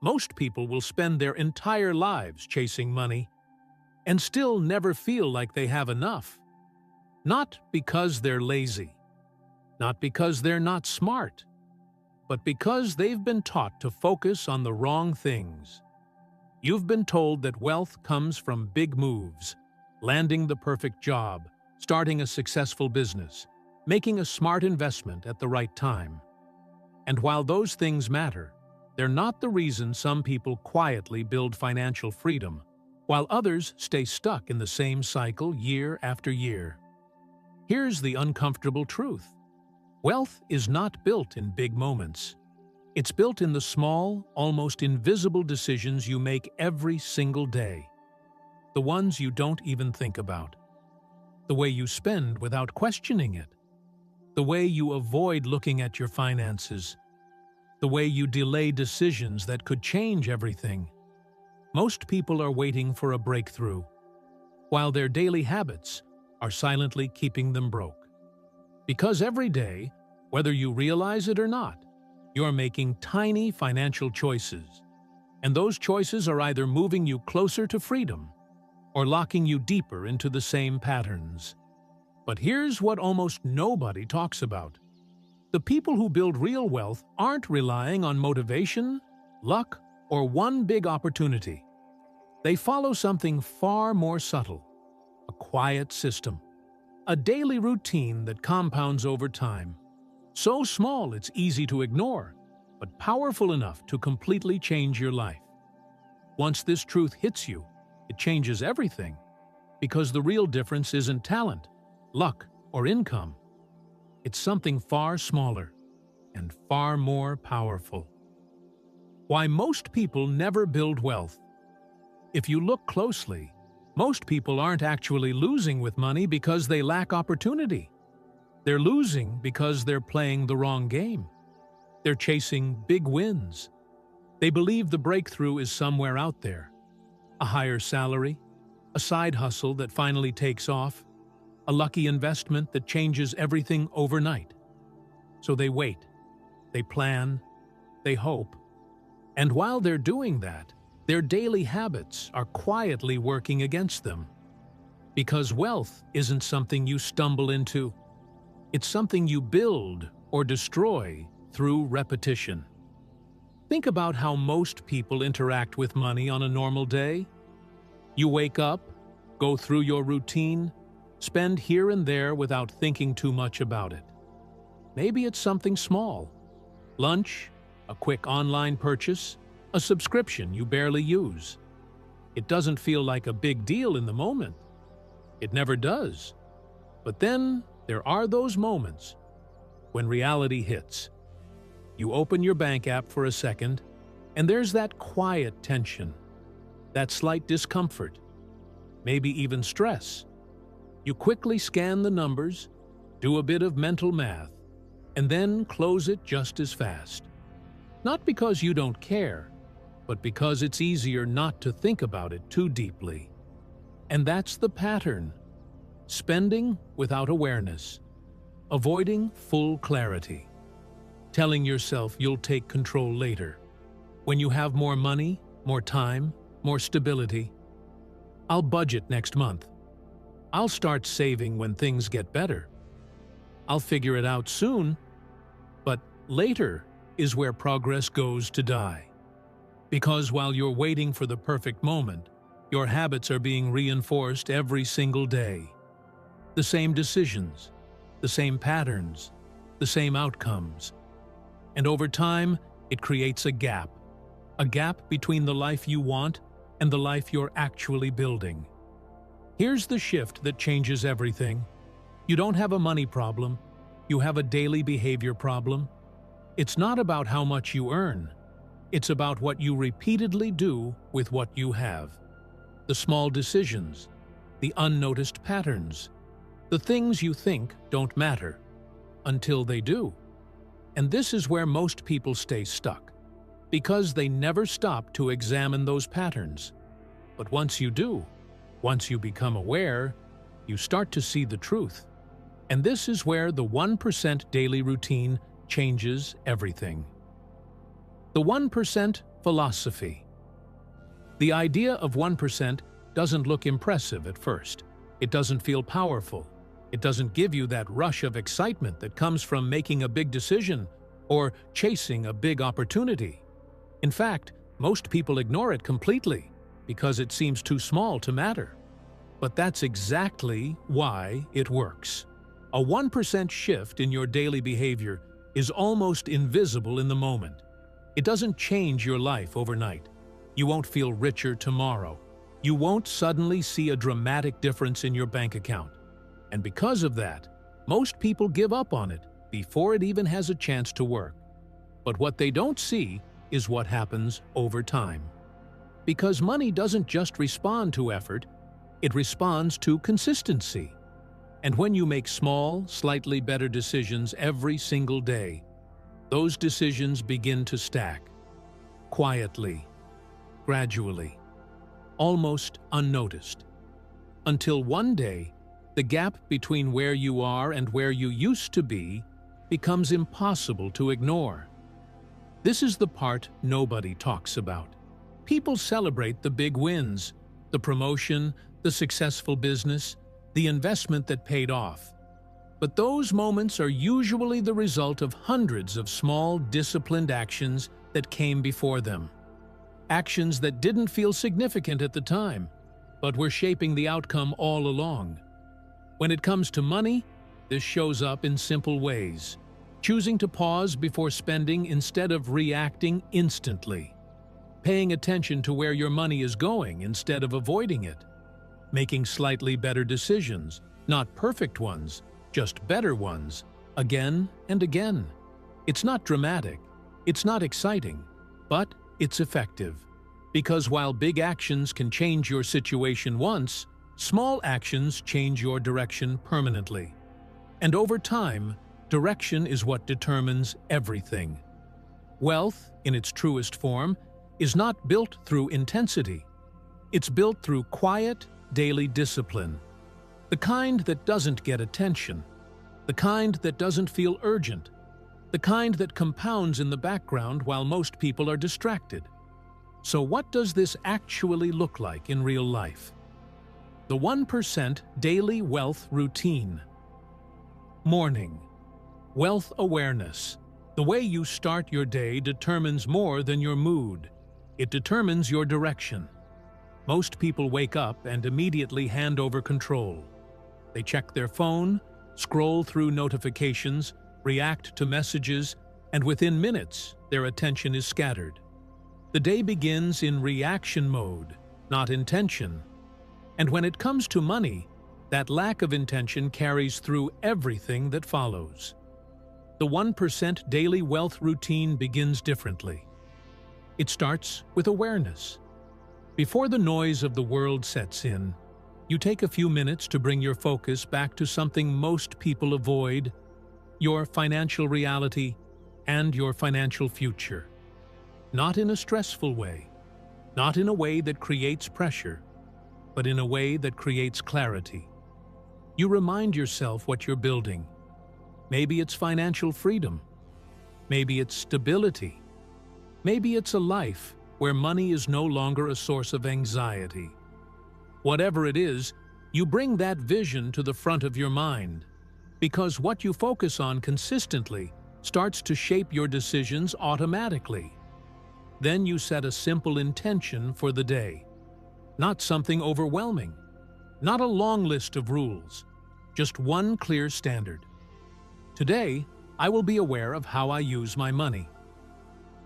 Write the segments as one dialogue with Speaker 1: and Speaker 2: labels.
Speaker 1: Most people will spend their entire lives chasing money and still never feel like they have enough. Not because they're lazy, not because they're not smart, but because they've been taught to focus on the wrong things. You've been told that wealth comes from big moves, landing the perfect job, starting a successful business, making a smart investment at the right time. And while those things matter, they're not the reason some people quietly build financial freedom, while others stay stuck in the same cycle year after year. Here's the uncomfortable truth. Wealth is not built in big moments. It's built in the small, almost invisible decisions you make every single day. The ones you don't even think about. The way you spend without questioning it. The way you avoid looking at your finances. The way you delay decisions that could change everything. Most people are waiting for a breakthrough, while their daily habits are silently keeping them broke. Because every day, whether you realize it or not, you're making tiny financial choices. And those choices are either moving you closer to freedom or locking you deeper into the same patterns. But here's what almost nobody talks about. The people who build real wealth aren't relying on motivation, luck, or one big opportunity. They follow something far more subtle, a quiet system, a daily routine that compounds over time. So small it's easy to ignore, but powerful enough to completely change your life. Once this truth hits you, it changes everything, because the real difference isn't talent, luck, or income. It's something far smaller and far more powerful. Why most people never build wealth. If you look closely, most people aren't actually losing with money because they lack opportunity. They're losing because they're playing the wrong game. They're chasing big wins. They believe the breakthrough is somewhere out there. A higher salary, a side hustle that finally takes off, a lucky investment that changes everything overnight. So they wait, they plan, they hope. And while they're doing that, their daily habits are quietly working against them. Because wealth isn't something you stumble into. It's something you build or destroy through repetition. Think about how most people interact with money on a normal day. You wake up, go through your routine, spend here and there without thinking too much about it. Maybe it's something small. Lunch, a quick online purchase, a subscription you barely use. It doesn't feel like a big deal in the moment. It never does. But then there are those moments when reality hits. You open your bank app for a second, and there's that quiet tension, that slight discomfort, maybe even stress. You quickly scan the numbers, do a bit of mental math, and then close it just as fast. Not because you don't care, but because it's easier not to think about it too deeply. And that's the pattern. Spending without awareness, avoiding full clarity, telling yourself you'll take control later. When you have more money, more time, more stability. I'll budget next month. I'll start saving when things get better. I'll figure it out soon. But later is where progress goes to die. Because while you're waiting for the perfect moment, your habits are being reinforced every single day. The same decisions, the same patterns, the same outcomes. And over time, it creates a gap between the life you want and the life you're actually building. Here's the shift that changes everything. You don't have a money problem, you have a daily behavior problem. It's not about how much you earn. It's about what you repeatedly do with what you have. The small decisions, the unnoticed patterns, the things you think don't matter, until they do. And this is where most people stay stuck, because they never stop to examine those patterns. But once you do, once you become aware, you start to see the truth. And this is where the 1% daily routine changes everything. The 1% philosophy. The idea of 1% doesn't look impressive at first. It doesn't feel powerful. It doesn't give you that rush of excitement that comes from making a big decision or chasing a big opportunity. In fact, most people ignore it completely because it seems too small to matter. But that's exactly why it works. A 1% shift in your daily behavior is almost invisible in the moment. It doesn't change your life overnight. You won't feel richer tomorrow. You won't suddenly see a dramatic difference in your bank account. And because of that, most people give up on it before it even has a chance to work. But what they don't see is what happens over time. Because money doesn't just respond to effort, it responds to consistency. And when you make small, slightly better decisions every single day, those decisions begin to stack. Quietly, gradually, almost unnoticed. Until one day, the gap between where you are and where you used to be becomes impossible to ignore. This is the part nobody talks about. People celebrate the big wins, the promotion, the successful business, the investment that paid off. But those moments are usually the result of hundreds of small, disciplined actions that came before them. Actions that didn't feel significant at the time, but were shaping the outcome all along. When it comes to money, this shows up in simple ways. Choosing to pause before spending instead of reacting instantly. Paying attention to where your money is going instead of avoiding it. Making slightly better decisions, not perfect ones, just better ones, again and again. It's not dramatic, it's not exciting, but it's effective. Because while big actions can change your situation once, small actions change your direction permanently. And over time, direction is what determines everything. Wealth, in its truest form, is not built through intensity. It's built through quiet, daily discipline. The kind that doesn't get attention. The kind that doesn't feel urgent. The kind that compounds in the background while most people are distracted. So what does this actually look like in real life? The 1% Daily Wealth Routine. Morning. Wealth awareness. The way you start your day determines more than your mood. It determines your direction. Most people wake up and immediately hand over control. They check their phone, scroll through notifications, react to messages, and within minutes, their attention is scattered. The day begins in reaction mode, not intention. And when it comes to money, that lack of intention carries through everything that follows. The 1% Daily Wealth Routine begins differently. It starts with awareness. Before the noise of the world sets in, you take a few minutes to bring your focus back to something most people avoid: your financial reality and your financial future. Not in a stressful way, not in a way that creates pressure, but in a way that creates clarity. You remind yourself what you're building. Maybe it's financial freedom. Maybe it's stability. Maybe it's a life where money is no longer a source of anxiety. Whatever it is, you bring that vision to the front of your mind, because what you focus on consistently starts to shape your decisions automatically. Then you set a simple intention for the day. Not something overwhelming, not a long list of rules, just one clear standard. Today, I will be aware of how I use my money.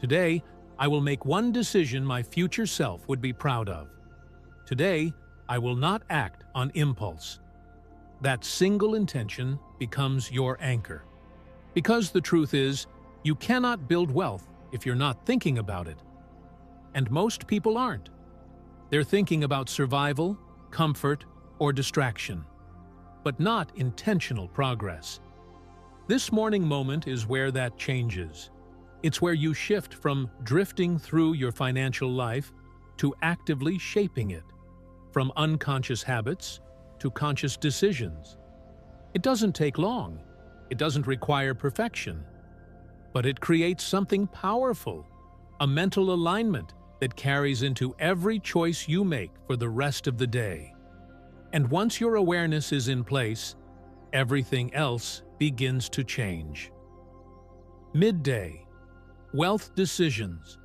Speaker 1: Today, I will make one decision my future self would be proud of. Today, I will not act on impulse. That single intention becomes your anchor. Because the truth is, you cannot build wealth if you're not thinking about it. And most people aren't. They're thinking about survival, comfort, or distraction, but not intentional progress. This morning moment is where that changes. It's where you shift from drifting through your financial life to actively shaping it, from unconscious habits to conscious decisions. It doesn't take long. It doesn't require perfection. But it creates something powerful. a mental alignment that carries into every choice you make for the rest of the day. And once your awareness is in place, everything else begins to change. Midday. Wealth decisions.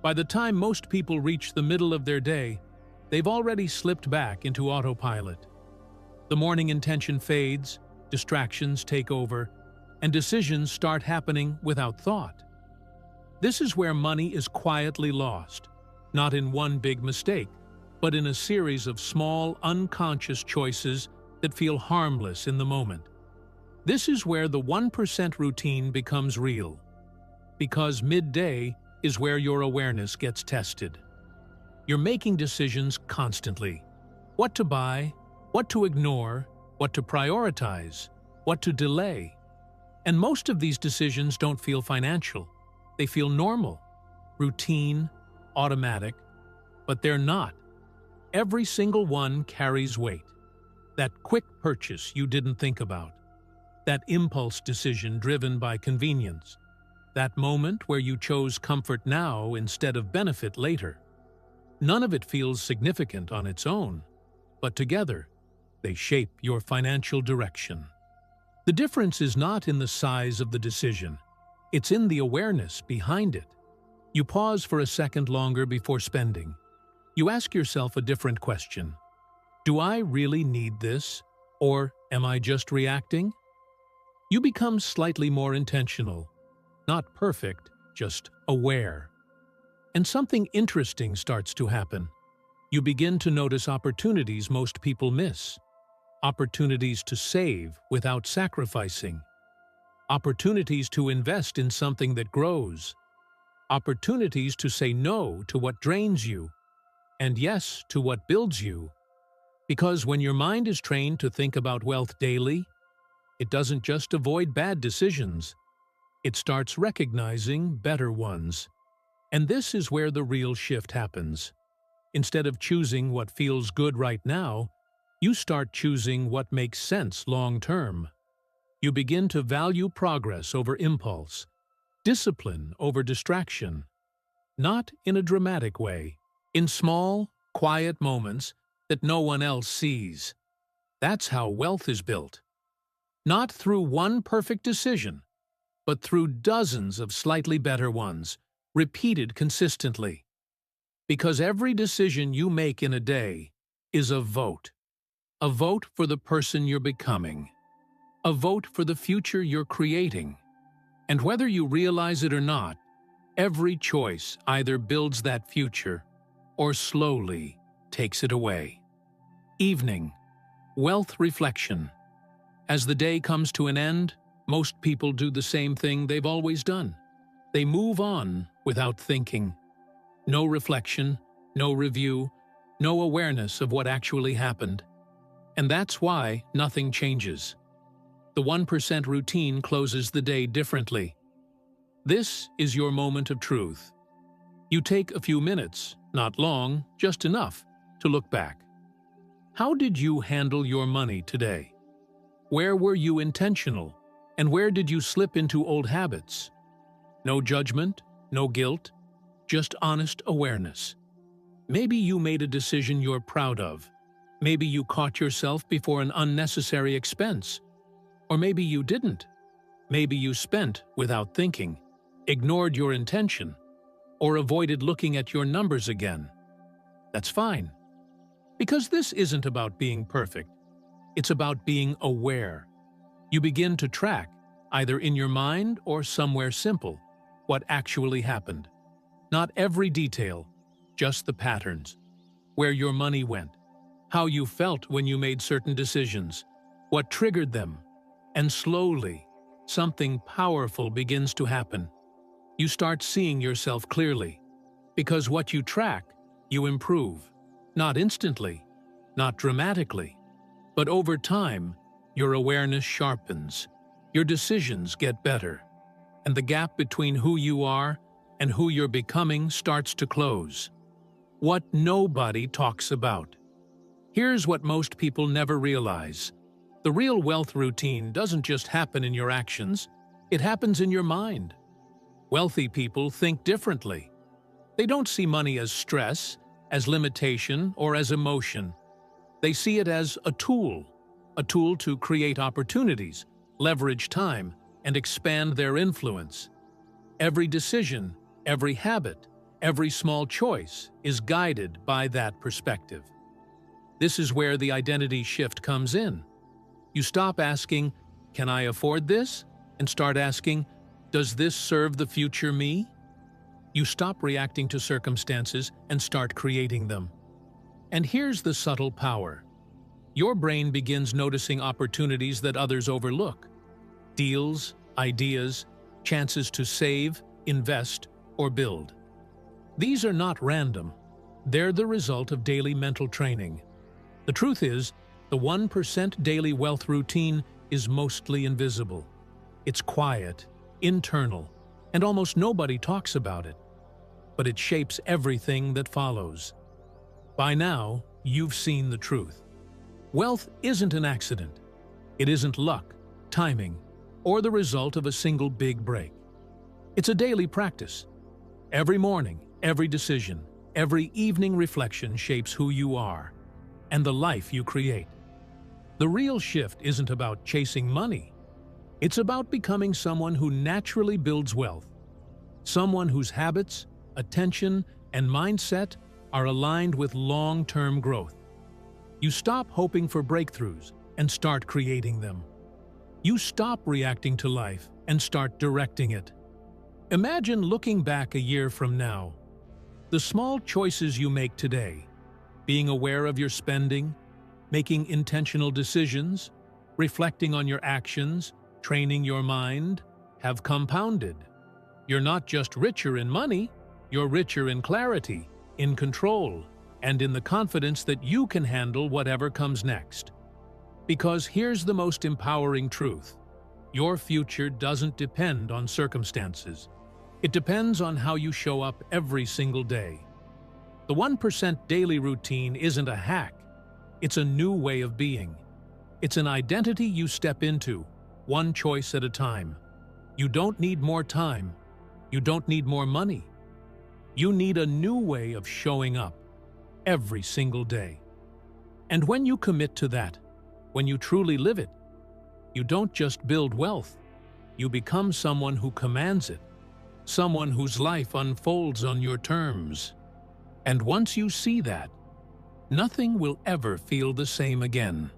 Speaker 1: By the time most people reach the middle of their day, they've already slipped back into autopilot. The morning intention fades, distractions take over, and decisions start happening without thought. This is where money is quietly lost, not in one big mistake, but in a series of small, unconscious choices that feel harmless in the moment. This is where the 1% routine becomes real, because midday is where your awareness gets tested. You're making decisions constantly. What to buy, what to ignore, what to prioritize, what to delay. And most of these decisions don't feel financial. They feel normal, routine, automatic, but they're not. Every single one carries weight. That quick purchase you didn't think about. That impulse decision driven by convenience. That moment where you chose comfort now instead of benefit later. None of it feels significant on its own, but together, they shape your financial direction. The difference is not in the size of the decision. It's in the awareness behind it. You pause for a second longer before spending. You ask yourself a different question. Do I really need this, or am I just reacting? You become slightly more intentional. Not perfect, just aware. And something interesting starts to happen. You begin to notice opportunities most people miss. Opportunities to save without sacrificing. Opportunities to invest in something that grows. Opportunities to say no to what drains you, and yes to what builds you. Because when your mind is trained to think about wealth daily, it doesn't just avoid bad decisions. It starts recognizing better ones. And this is where the real shift happens. Instead of choosing what feels good right now, you start choosing what makes sense long-term. You begin to value progress over impulse, discipline over distraction. Not in a dramatic way, in small, quiet moments that no one else sees. That's how wealth is built. Not through one perfect decision, but through dozens of slightly better ones, repeated consistently. Because every decision you make in a day is a vote. A vote for the person you're becoming. A vote for the future you're creating. And whether you realize it or not, every choice either builds that future or slowly takes it away. Evening. Wealth reflection. As the day comes to an end, most people do the same thing they've always done. They move on without thinking. No reflection, no review, no awareness of what actually happened. And that's why nothing changes. The 1% routine closes the day differently. This is your moment of truth. You take a few minutes, not long, just enough, to look back. How did you handle your money today? Where were you intentional, and where did you slip into old habits? No judgment, no guilt, just honest awareness. Maybe you made a decision you're proud of. Maybe you caught yourself before an unnecessary expense. Or maybe you didn't. Maybe you spent without thinking, ignored your intention, or avoided looking at your numbers again. That's fine. Because this isn't about being perfect. It's about being aware. You begin to track, either in your mind or somewhere simple, what actually happened. Not every detail, just the patterns. Where your money went, how you felt when you made certain decisions, what triggered them, and slowly, something powerful begins to happen. You start seeing yourself clearly, because what you track, you improve. Not instantly, not dramatically, but over time, your awareness sharpens, your decisions get better, and the gap between who you are and who you're becoming starts to close. What nobody talks about. Here's what most people never realize. The real wealth routine doesn't just happen in your actions, it happens in your mind. Wealthy people think differently. They don't see money as stress, as limitation, or as emotion. They see it as a tool to create opportunities, leverage time, and expand their influence. Every decision, every habit, every small choice is guided by that perspective. This is where the identity shift comes in. You stop asking, "Can I afford this?" and start asking, "Does this serve the future me?" You stop reacting to circumstances and start creating them. And here's the subtle power. Your brain begins noticing opportunities that others overlook. Deals, ideas, chances to save, invest, or build. These are not random. They're the result of daily mental training. The truth is, the 1% daily wealth routine is mostly invisible. It's quiet, internal, and almost nobody talks about it. But it shapes everything that follows. By now, you've seen the truth. Wealth isn't an accident. It isn't luck, timing, or the result of a single big break. It's a daily practice. Every morning, every decision, every evening reflection shapes who you are and the life you create. The real shift isn't about chasing money. It's about becoming someone who naturally builds wealth, someone whose habits, attention, and mindset are aligned with long-term growth. You stop hoping for breakthroughs and start creating them. You stop reacting to life and start directing it. Imagine looking back a year from now. The small choices you make today, being aware of your spending, making intentional decisions, reflecting on your actions, training your mind, have compounded. You're not just richer in money, you're richer in clarity, in control, and in the confidence that you can handle whatever comes next. Because here's the most empowering truth. Your future doesn't depend on circumstances. It depends on how you show up every single day. The 1% daily routine isn't a hack. It's a new way of being. It's an identity you step into, one choice at a time. You don't need more time. You don't need more money. You need a new way of showing up every single day. And when you commit to that, when you truly live it, you don't just build wealth. You become someone who commands it, someone whose life unfolds on your terms. And once you see that, nothing will ever feel the same again.